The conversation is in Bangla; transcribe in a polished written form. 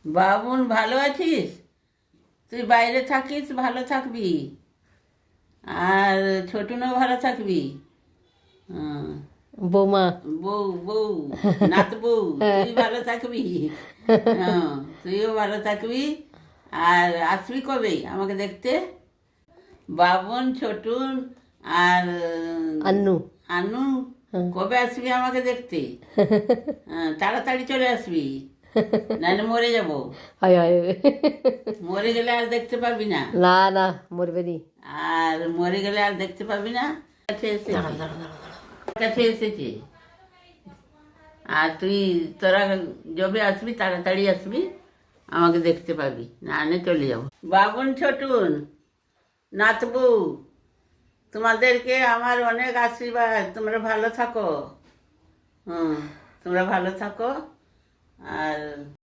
বাবুন, ভালো আছিস? তুই বাইরে থাকিস, ভালো থাকবি। আর ছোটুনও ভালো থাকবি। হুম, বৌমা। বউ বউ, নাত বউ, তুই ভালো থাকবি। হ্যাঁ, তুইও ভালো থাকবি। আর আসবি কবে আমাকে দেখতে? বাবন, ছোটুন আর আন্নু। আনু, হ্যাঁ। কবে আসবি আমাকে দেখতে? হ্যাঁ, তাড়াতাড়ি চলে আসবি, নাহলে মরে যাব। হায় হায়। মরে গেলে আর দেখতে পাবি না। না না, মরবে নি। আর মরে গেলে আর দেখতে পাবি না। কাছে এসেছে, দাঁড়াও দাঁড়াও দাঁড়াও দাঁড়াও। কাছে এসেছে। আর তুই, তোরা যবে আসবি তাড়াতাড়ি আসবি, আমাকে দেখতে পাবি, নাহলে চলে যাবো। বাবন, ছোটুন, নাতবু, তোমাদেরকে আমার অনেক আশীর্বাদ। তোমরা ভালো থাকো। হুম, তোমরা ভালো থাকো। আর